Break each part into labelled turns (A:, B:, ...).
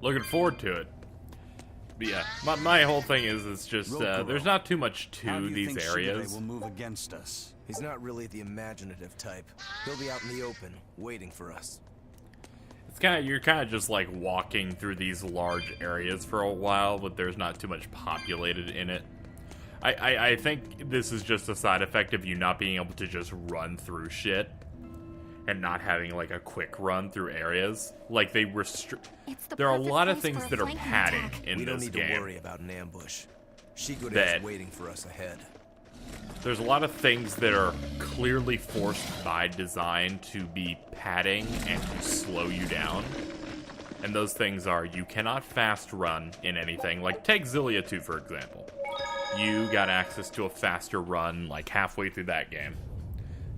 A: Looking forward to it. But yeah, my whole thing is it's just there's not too much to these areas.
B: Shigure will move against us?
C: He's not really the imaginative type. He'll be out in the open, waiting for us.
A: It's you're kind of just like walking through these large areas for a while, but there's not too much populated in it. I think this is just a side effect of you not being able to just run through shit and not having like a quick run through areas. Like they there are a lot of things that are padding in this game.
C: We don't need to worry about an ambush. Shigure is waiting for us ahead.
A: There's a lot of things that are clearly forced by design to be padding and to slow you down. And those things are, you cannot fast run in anything. Like, take Xillia 2, for example. You got access to a faster run, like, halfway through that game.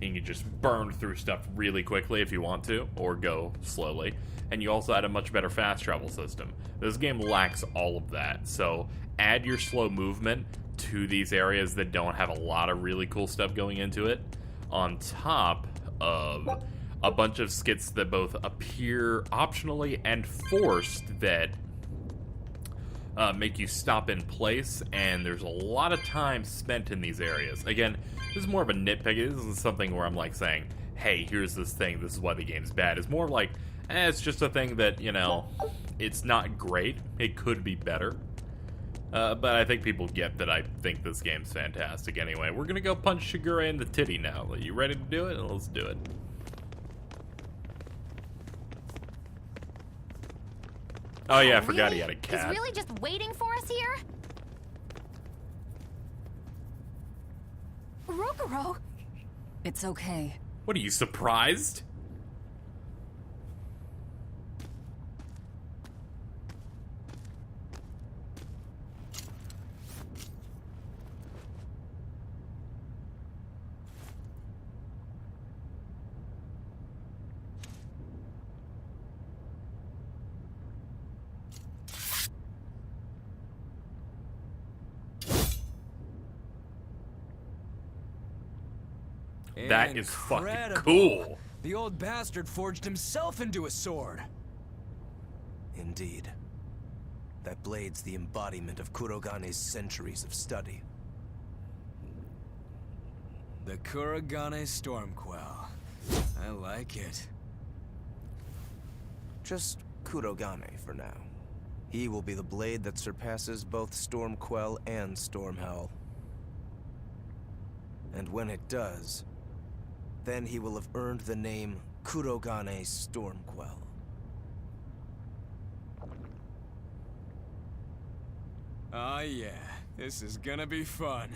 A: You can just burn through stuff really quickly if you want to, or go slowly. And you also had a much better fast travel system. This game lacks all of that, so add your slow movement to these areas that don't have a lot of really cool stuff going into it, on top of a bunch of skits that both appear optionally and forced that make you stop in place, and there's a lot of time spent in these areas. Again, this is more of a nitpick. This isn't something where I'm like saying, hey, here's this thing, this is why the game's bad. It's more like, it's just a thing that, you know, it's not great. It could be better. But I think people get that I think this game's fantastic anyway. We're gonna go punch Shigure in the titty now. Are you ready to do it? Let's do it. Oh yeah, I forgot he had a cat.
D: He's really just waiting for us here? Rokuro!
E: It's okay.
A: What, are you surprised? That is fucking cool.
F: The old bastard forged himself into a sword.
C: Indeed. That blade's the embodiment of Kurogane's centuries of study.
F: The Kurogane Stormquell. I like it.
C: Just Kurogane for now. He will be the blade that surpasses both Stormquell and Stormhowl. And when it does, then he will have earned the name Kurogane Stormquell.
F: Oh yeah, this is gonna be fun.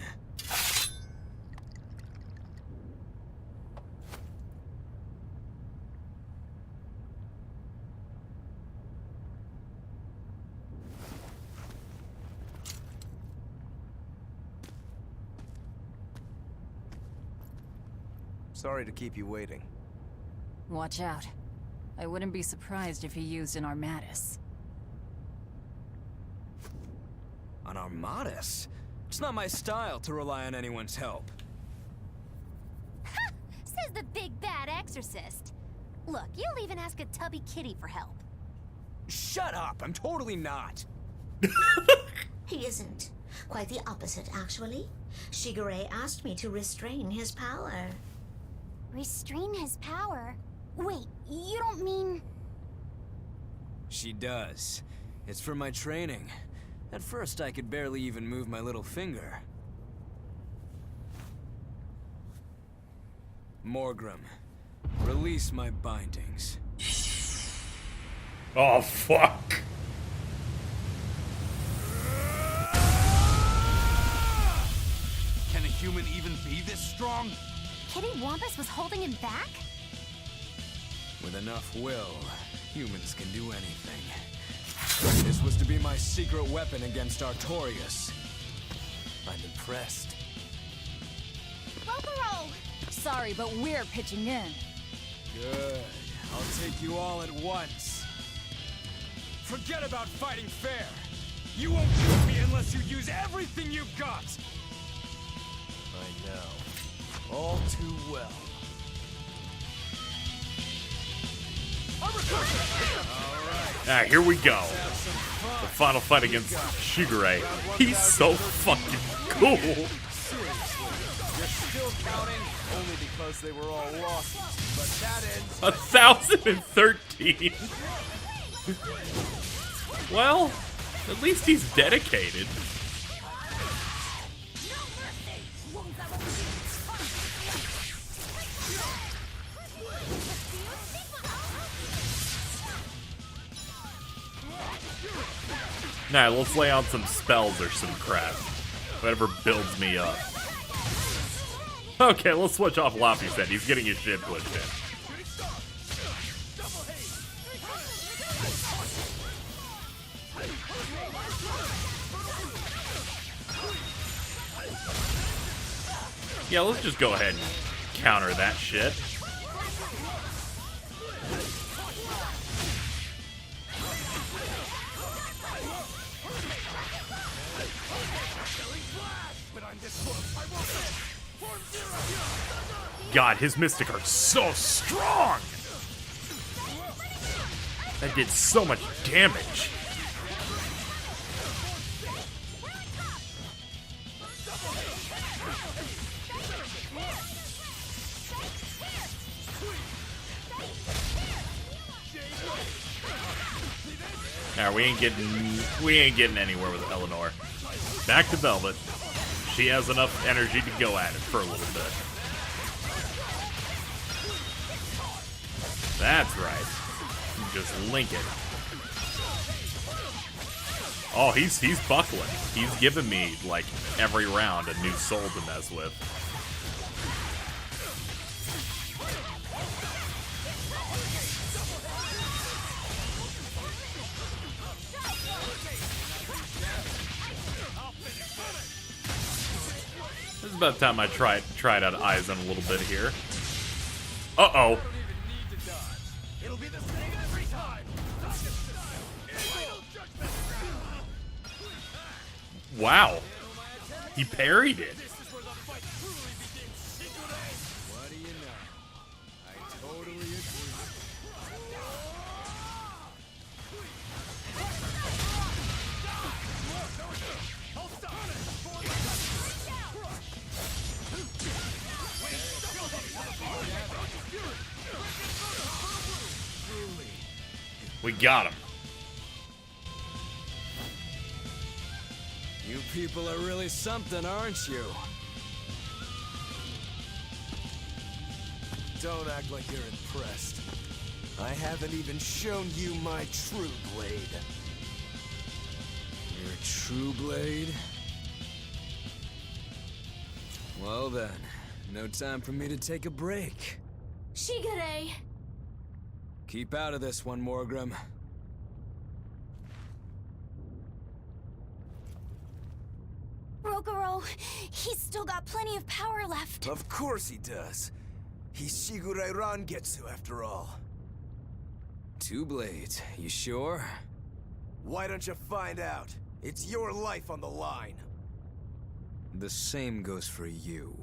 C: Sorry to keep you waiting.
E: Watch out. I wouldn't be surprised if he used an Armatus.
F: An Armatus? It's not my style to rely on anyone's help.
D: Ha! Says the big bad exorcist. Look, you'll even ask a tubby kitty for help.
F: Shut up! I'm totally not!
G: He isn't. Quite the opposite, actually. Shigure asked me to restrain his power.
D: Restrain his power? Wait, you don't mean...
F: She does. It's for my training. At first, I could barely even move my little finger. Morgrim, release my bindings.
A: Oh, fuck.
B: Can a human even be this strong?
D: Kitty Wampus was holding him back?
F: With enough will, humans can do anything. This was to be my secret weapon against Artorias.
C: I'm impressed.
D: Rokuro!
E: Sorry, but we're pitching in.
F: Good. I'll take you all at once. Forget about fighting fair. You won't kill me unless you use everything you've got.
C: I know. All too well.
F: All right.
A: Alright, here we go. final fight against Shigure. He's so fucking cool.
F: Seriously, you're still counting only because they were all losses. But that ends.
A: 1,013. Well, at least he's dedicated. Nah, let's lay on some spells or some crap. Whatever builds me up. Okay, let's switch off Laffy then. He's getting his shit pushed in. Yeah, let's just go ahead and counter that shit. God, his Mystic are so strong! That did so much damage. Nah, we ain't getting anywhere with Eleanor. Back to Velvet. She has enough energy to go at it for a little bit. That's right. Just link it. Oh, he's buckling. He's giving me, like, every round a new soul to mess with. This is about time I tried out Aizen a little bit here. Uh-oh.
F: It'll be the same every time.
A: Wow. He parried it.
F: This is where the fight truly begins. What do you know? I totally agree.
A: We got him.
F: You people are really something, aren't you?
C: Don't act like you're impressed. I haven't even shown you my true blade.
F: Your true blade? Well then, no time for me to take a break.
D: Shigure!
F: Keep out of this one, Morgrim.
D: Rokuro, he's still got plenty of power left.
C: Of course he does. He's Shigure Rangetsu after all.
F: Two blades, you sure?
C: Why don't you find out? It's your life on the line.
F: The same goes for you.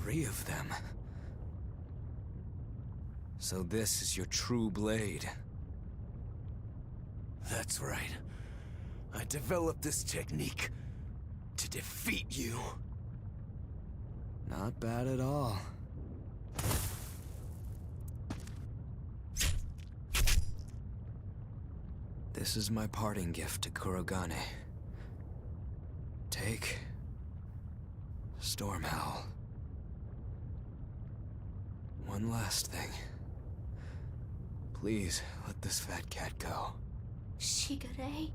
F: Three of them. So this is your true blade.
C: That's right. I developed this technique to defeat you.
F: Not bad at all. This is my parting gift to Kurogane.
C: Take Storm Howl. One last thing. Please let this fat cat go.
G: Shigure?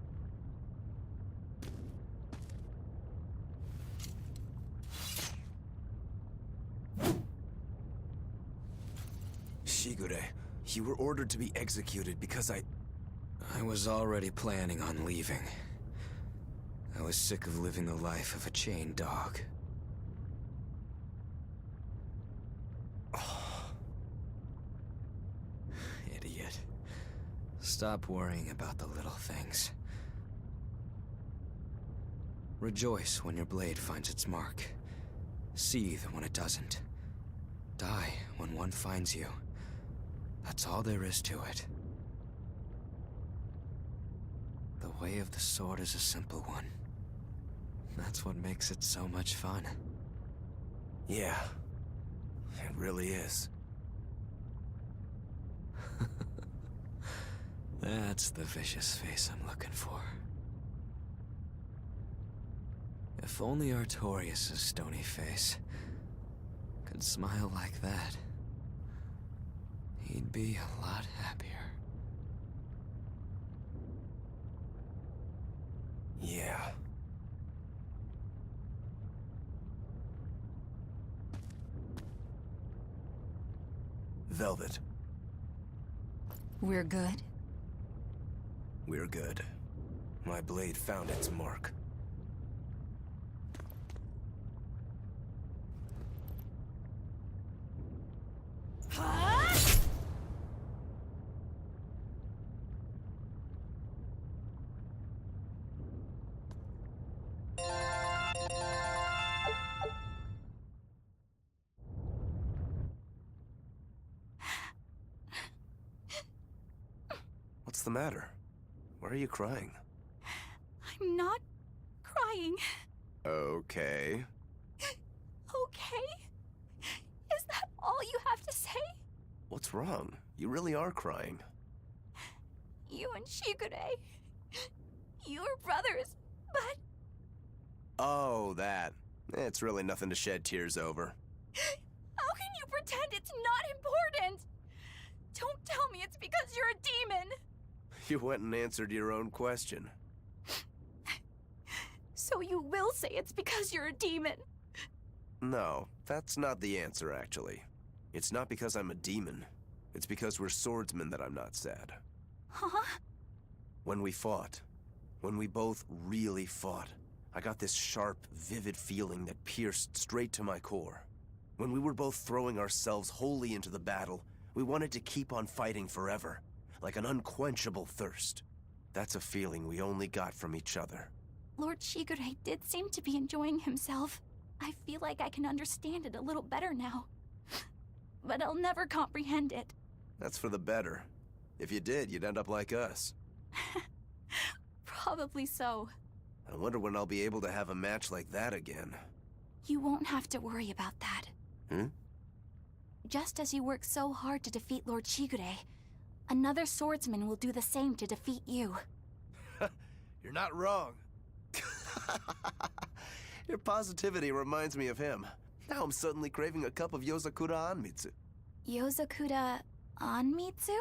C: Shigure, you were ordered to be executed because I was already planning on leaving. I was sick of living the life of a chained dog. Idiot. Stop worrying about the little things. Rejoice when your blade finds its mark. Seethe when it doesn't. Die when one finds you. That's all there is to it. The way of the sword is a simple one. That's what makes it so much fun. Yeah, it really is. That's the vicious face I'm looking for. If only Artorias' stony face could smile like that, he'd be a lot happier. Yeah. Velvet.
E: We're good?
C: We're good. My blade found its mark. What's the matter? Why are you crying?
H: I'm not crying.
C: Okay.
H: Okay? Is that all you have to say?
C: What's wrong? You really are crying.
H: You and Shigure. You were brothers, but...
C: Oh, that. It's really nothing to shed tears over.
H: How can you pretend it's not important? Don't tell me it's because you're a demon.
C: You went and answered your own question.
H: So you will say it's because you're a demon.
C: No, that's not the answer, actually. It's not because I'm a demon. It's because we're swordsmen that I'm not sad.
H: Huh?
C: When we fought, when we both really fought, I got this sharp, vivid feeling that pierced straight to my core. When we were both throwing ourselves wholly into the battle, we wanted to keep on fighting forever, like an unquenchable thirst. That's a feeling we only got from each other.
H: Lord Shigure did seem to be enjoying himself. I feel like I can understand it a little better now. But I'll never comprehend it.
C: That's for the better. If you did, you'd end up like us.
H: Probably so.
C: I wonder when I'll be able to have a match like that again.
H: You won't have to worry about that.
C: Hmm?
H: Just as you worked so hard to defeat Lord Shigure, another swordsman will do the same to defeat you.
C: You're not wrong. Your positivity reminds me of him. Now I'm suddenly craving a cup of Yozakura Anmitsu.
H: Yozakura Anmitsu?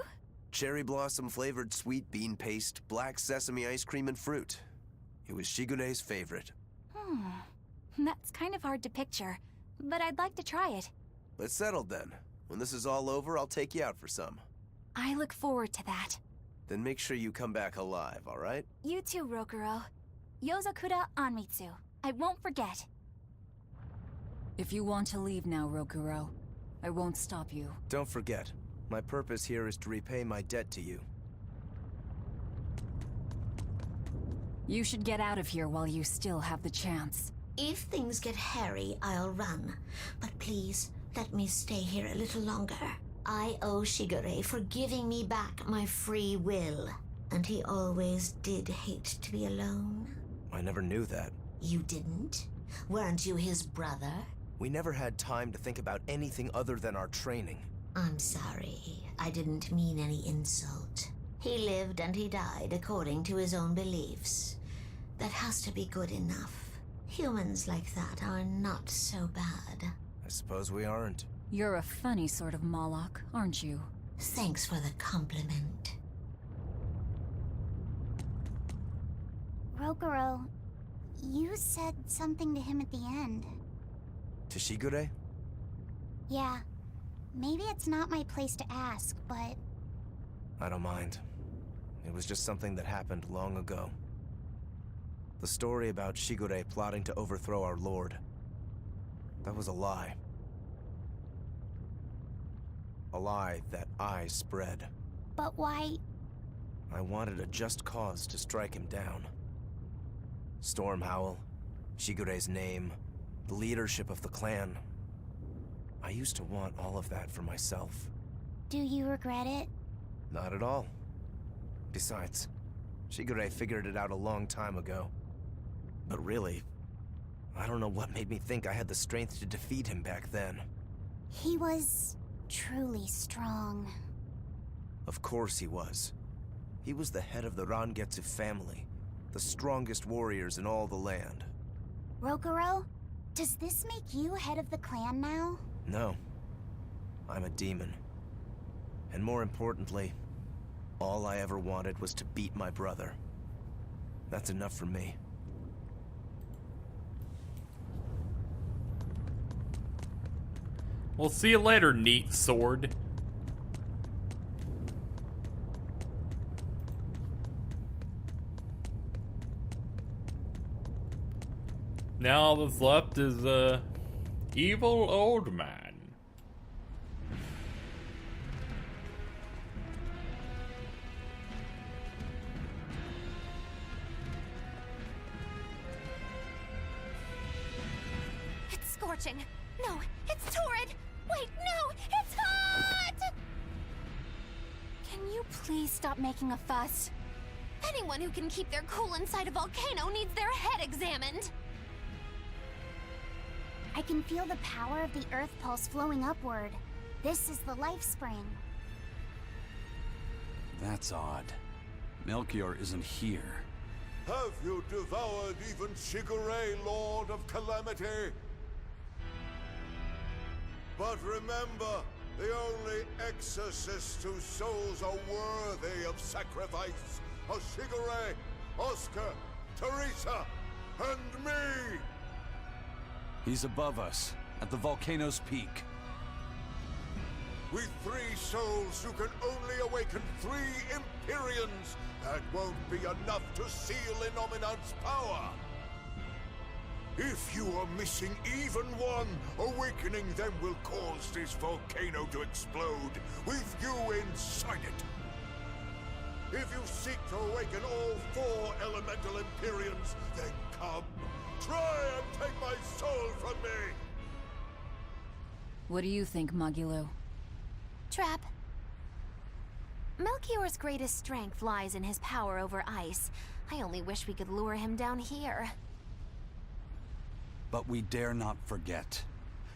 C: Cherry blossom flavored sweet bean paste, black sesame ice cream, and fruit. It was Shigure's favorite.
H: That's kind of hard to picture, but I'd like to try it.
C: Let's settle then. When this is all over, I'll take you out for some.
H: I look forward to that.
C: Then make sure you come back alive, all right?
H: You too, Rokuro. Yozakura Anmitsu. I won't forget.
E: If you want to leave now, Rokuro, I won't stop you.
C: Don't forget, my purpose here is to repay my debt to you.
E: You should get out of here while you still have the chance.
G: If things get hairy, I'll run. But please, let me stay here a little longer. I owe Shigure for giving me back my free will. And he always did hate to be alone.
C: I never knew that.
G: You didn't? Weren't you his brother?
C: We never had time to think about anything other than our training.
G: I'm sorry. I didn't mean any insult. He lived and he died according to his own beliefs. That has to be good enough. Humans like that are not so bad.
C: I suppose we aren't.
E: You're a funny sort of Moloch, aren't you?
G: Thanks for the compliment.
I: Rokuro, you said something to him at the end.
C: To Shigure?
I: Yeah. Maybe it's not my place to ask, but...
C: I don't mind. It was just something that happened long ago. The story about Shigure plotting to overthrow our lord. That was a lie. A lie that I spread.
I: But why...
C: I wanted a just cause to strike him down. Storm Howl, Shigure's name, the leadership of the clan. I used to want all of that for myself.
I: Do you regret it?
C: Not at all. Besides, Shigure figured it out a long time ago. But really, I don't know what made me think I had the strength to defeat him back then.
I: He was... truly strong.
C: Of course he was. He was the head of the Rangetsu family, the strongest warriors in all the land.
I: Rokuro, does this make you head of the clan now?
C: No. I'm a demon. And more importantly, all I ever wanted was to beat my brother. That's enough for me.
A: We'll see you later, neat sword. Now all that's left is a evil old man.
D: It's scorching. No, it's torrid. Wait, no, it's hot!
H: Can you please stop making a fuss?
D: Anyone who can keep their cool inside a volcano needs their head examined.
I: I can feel the power of the earth pulse flowing upward. This is the life spring.
B: That's odd. Melchior isn't here.
J: Have you devoured even Shigure, Lord of Calamity? But remember, the only exorcists whose souls are worthy of sacrifice are Shigure, Oscar, Teresa, and me!
B: He's above us, at the volcano's peak.
J: With 3 souls who can only awaken 3 Empyreans, that won't be enough to seal Innominat's power! If you are missing even one, awakening them will cause this volcano to explode, with you inside it. If you seek to awaken all 4 elemental Empyreans, then come. Try and take my soul from me!
E: What do you think, Magilo?
D: Trap. Melchior's greatest strength lies in his power over ice. I only wish we could lure him down here.
B: But we dare not forget.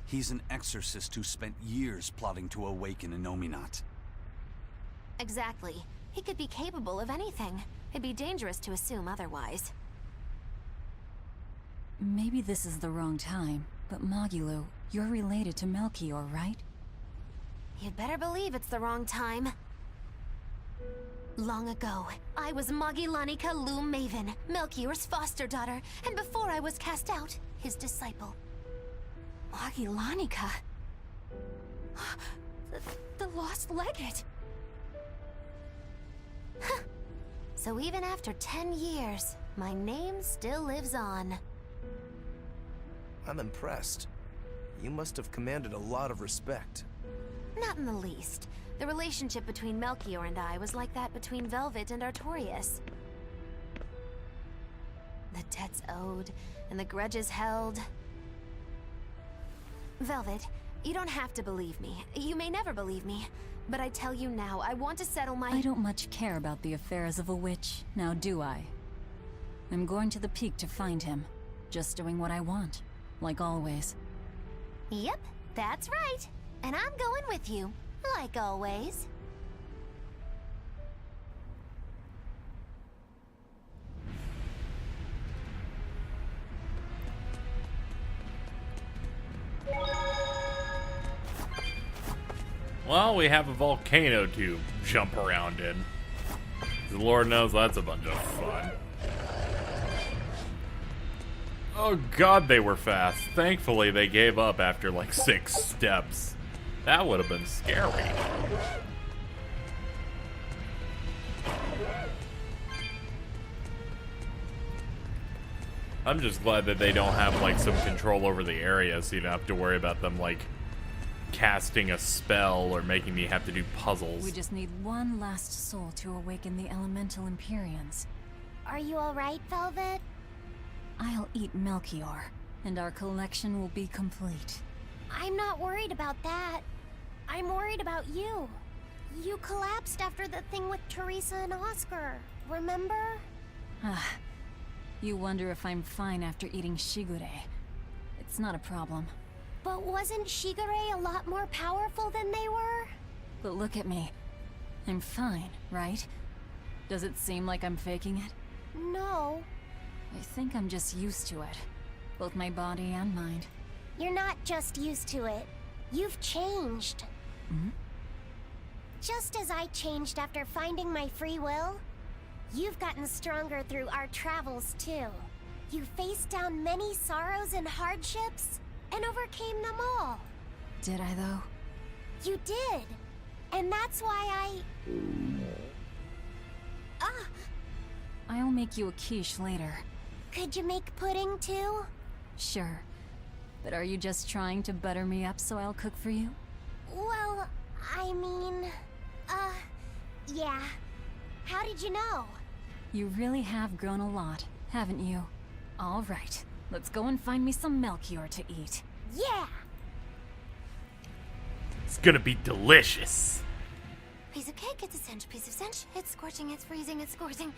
B: He's an exorcist who spent years plotting to awaken Innominat.
D: Exactly. He could be capable of anything. It'd be dangerous to assume otherwise.
E: Maybe this is the wrong time, but Magilo, you're related to Melchior, right?
D: You'd better believe it's the wrong time. Long ago, I was Magilanica Loom Maven, Melchior's foster daughter, and before I was cast out, his disciple.
H: Magilanica? The lost legate.
D: So even after 10 years, my name still lives on.
C: I'm impressed. You must have commanded a lot of respect.
D: Not in the least. The relationship between Melchior and I was like that between Velvet and Artorias. The debts owed, and the grudges held. Velvet, you don't have to believe me. You may never believe me. But I tell you now, I want to settle my—
E: I don't much care about the affairs of a witch, now do I? I'm going to the peak to find him. Just doing what I want, like always.
D: Yep, that's right. And I'm going with you, like always.
A: Well, we have a volcano to jump around in. The Lord knows that's a bunch of fun. Oh god, they were fast. Thankfully, they gave up after like 6 steps. That would have been scary. I'm just glad that they don't have like some control over the area, so you don't have to worry about them like casting a spell or making me have to do puzzles.
E: We just need one last soul to awaken the elemental Empyreans.
I: Are you alright, Velvet?
E: I'll eat Melchior, and our collection will be complete.
I: I'm not worried about that. I'm worried about you. You collapsed after the thing with Teresa and Oscar, remember?
E: Ah, you wonder if I'm fine after eating Shigure. It's not a problem.
I: But wasn't Shigure a lot more powerful than they were?
E: But look at me. I'm fine, right? Does it seem like I'm faking it?
I: No.
E: I think I'm just used to it. Both my body and mind.
I: You're not just used to it. You've changed.
E: Hmm?
I: Just as I changed after finding my free will, you've gotten stronger through our travels too. You faced down many sorrows and hardships, and overcame them all.
E: Did I, though?
I: You did. And that's why
E: I'll make you a quiche later.
I: Could you make pudding too?
E: Sure. But are you just trying to butter me up so I'll cook for you?
I: Well, I mean, yeah. How did you know?
E: You really have grown a lot, haven't you? All right. Let's go and find me some Melchior to eat.
I: Yeah!
A: It's gonna be delicious.
D: Piece of cake, it's a cinch. Piece of cinch, it's scorching, it's freezing, it's scorching.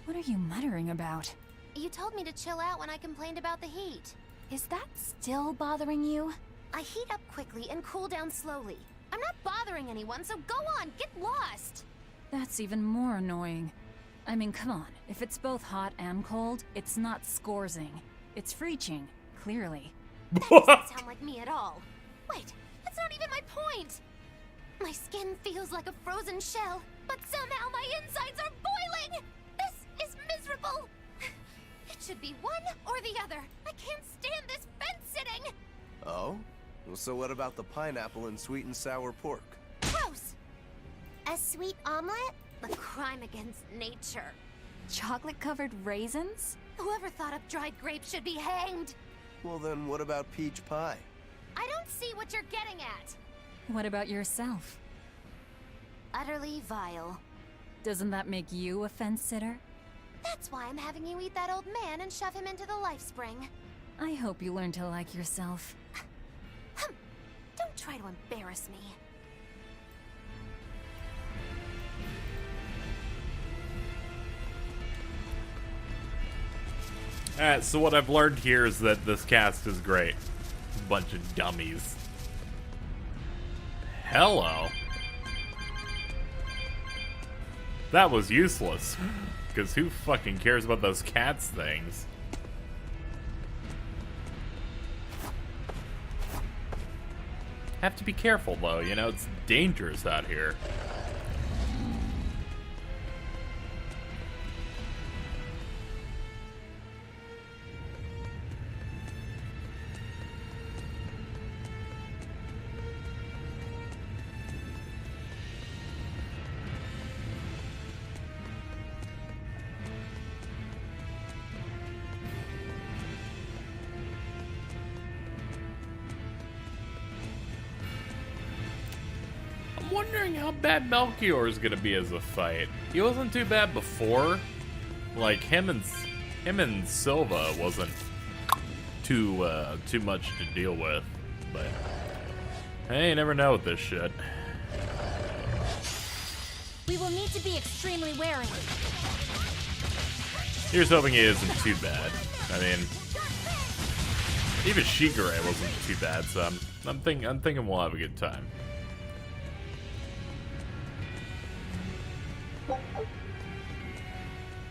E: What are you muttering about?
D: You told me to chill out when I complained about the heat.
H: Is that still bothering you?
D: I heat up quickly and cool down slowly. I'm not bothering anyone, so go on, get lost!
E: That's even more annoying. I mean, come on. If it's both hot and cold, it's not scorzing. It's freeching, clearly.
D: That doesn't sound like me at all. Wait, that's not even my point! My skin feels like a frozen shell, but somehow my insides are boiling! This is miserable! It should be one or the other. I can't stand this fence-sitting!
C: Oh? Well, so what about the pineapple and sweet and sour pork?
D: Gross!
I: A sweet omelet?
D: A crime against nature.
H: Chocolate-covered raisins?
D: Whoever thought up dried grapes should be hanged!
C: Well then, what about peach pie?
D: I don't see what you're getting at!
E: What about yourself?
D: Utterly vile.
E: Doesn't that make you a fence-sitter?
D: That's why I'm having you eat that old man and shove him into the life spring.
E: I hope you learn to like yourself.
D: Don't try to embarrass me.
A: Alright, so what I've learned here is that this cast is great. Bunch of dummies. Hello. That was useless. Because who fucking cares about those cats things? Have to be careful though, you know, it's dangerous out here. I'm wondering how bad Melchior is gonna be as a fight. He wasn't too bad before. Like him and Silva wasn't too much to deal with. But hey, you never know with this shit.
I: We will need to be extremely wary.
A: Here's hoping it isn't too bad. I mean, even Shigure wasn't too bad, so I'm thinking we'll have a good time.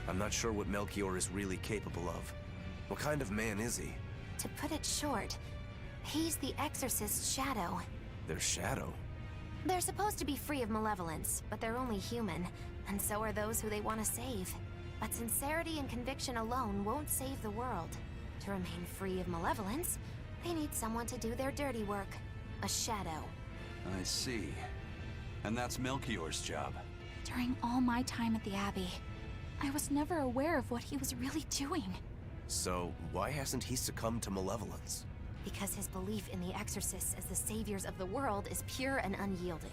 C: I'm not sure what Melchior is really capable of. What kind of man is he?
D: To put it short, he's the Exorcist's shadow.
C: Their shadow?
D: They're supposed to be free of malevolence, but they're only human, and so are those who they want to save. But sincerity and conviction alone won't save the world. To remain free of malevolence, they need someone to do their dirty work. A shadow.
B: I see. And that's Melchior's job.
H: During all my time at the Abbey, I was never aware of what he was really doing.
C: So, why hasn't he succumbed to malevolence?
D: Because his belief in the exorcists as the saviors of the world is pure and unyielding.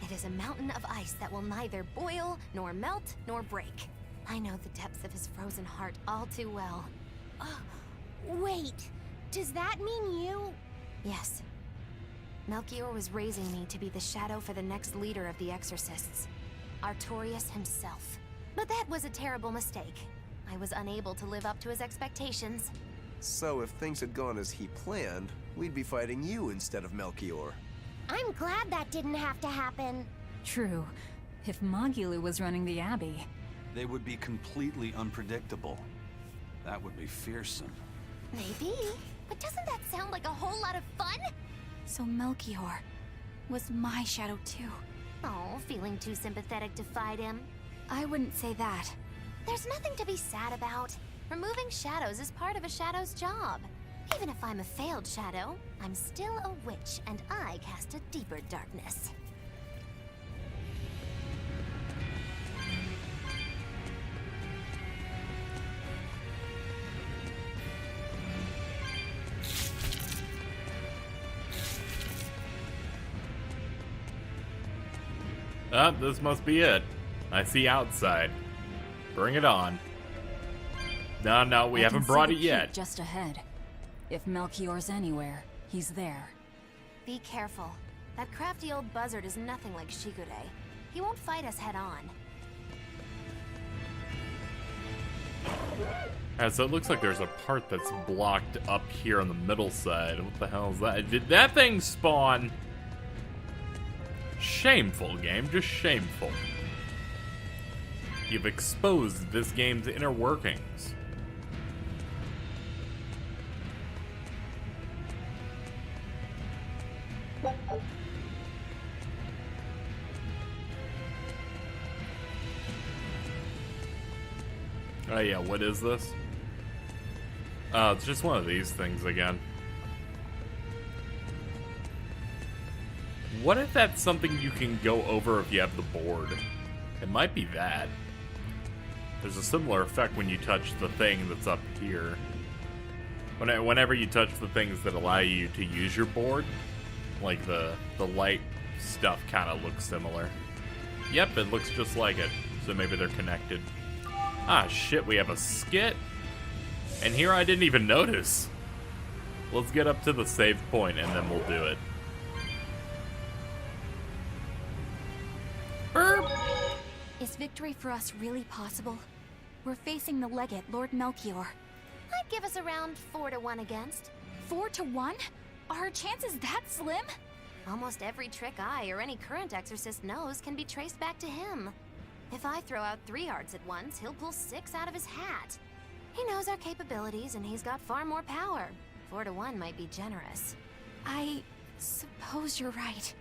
D: It is a mountain of ice that will neither boil, nor melt, nor break. I know the depths of his frozen heart all too well.
I: Wait, does that mean you?
D: Yes. Melchior was raising me to be the shadow for the next leader of the exorcists. Artorius himself. But that was a terrible mistake. I was unable to live up to his expectations.
C: So if things had gone as he planned, we'd be fighting you instead of Melchior.
I: I'm glad that didn't have to happen.
E: True. If Magilou was running the Abbey...
B: They would be completely unpredictable. That would be fearsome.
D: Maybe. But doesn't that sound like a whole lot of fun?
H: So Melchior was my shadow too.
D: Oh, feeling too sympathetic to fight him?
H: I wouldn't say that.
D: There's nothing to be sad about. Removing shadows is part of a shadow's job. Even if I'm a failed shadow, I'm still a witch, and I cast a deeper darkness.
A: This must be it. I see outside. Bring it on. No, we haven't brought it yet.
E: Just ahead. If Melchior's anywhere, he's there.
D: Be careful. That crafty old buzzard is nothing like Shigure. He won't fight us head on.
A: Alright, so it looks like there's a part that's blocked up here on the middle side. What the hell is that? Did that thing spawn? Shameful, game. Just shameful. You've exposed this game's inner workings. Oh yeah, what is this? It's just one of these things again. What if that's something you can go over if you have the board? It might be that. There's a similar effect when you touch the thing that's up here. Whenever you touch the things that allow you to use your board, like the light stuff kind of looks similar. Yep, it looks just like it. So maybe they're connected. Ah, shit, we have a skit. And here I didn't even notice. Let's get up to the save point and then we'll do it. Burp!
H: Is victory for us really possible? We're facing the legate, Lord Melchior.
D: I'd give us around 4-1 against.
H: 4-1? Are our chances that slim?
D: Almost every trick I or any current exorcist knows can be traced back to him. If I throw out 3 hearts at once, he'll pull 6 out of his hat. He knows our capabilities and he's got far more power. 4-1 might be generous.
H: I suppose you're right.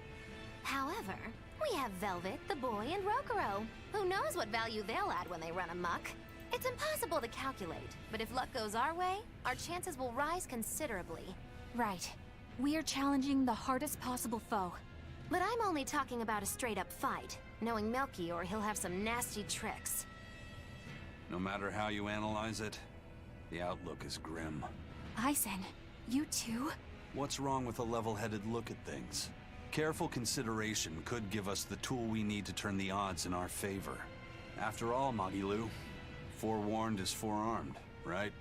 D: However, we have Velvet, the boy, and Rokuro. Who knows what value they'll add when they run amok? It's impossible to calculate, but if luck goes our way, our chances will rise considerably.
H: Right. We are challenging the hardest possible foe.
D: But I'm only talking about a straight-up fight. Knowing Melchior, he'll have some nasty tricks.
B: No matter how you analyze it, the outlook is grim.
H: Eisen, you too?
B: What's wrong with a level-headed look at things? Careful consideration could give us the tool we need to turn the odds in our favor. After all, Magilou, forewarned is forearmed, right?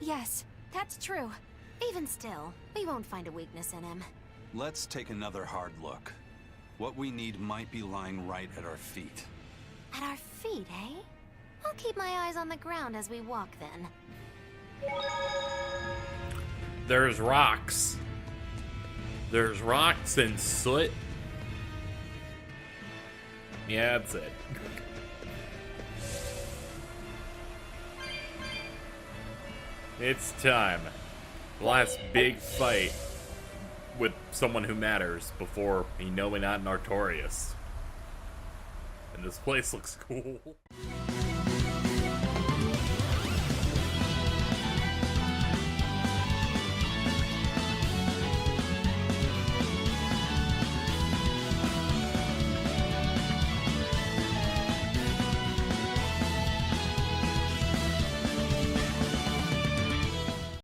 H: Yes, that's true.
D: Even still, we won't find a weakness in him.
B: Let's take another hard look. What we need might be lying right at our feet.
D: At our feet, eh? I'll keep my eyes on the ground as we walk, then.
A: There's rocks. There's rocks and soot. Yeah, that's it. It's time. Last big fight with someone who matters before he know me not Artorias. And this place looks cool.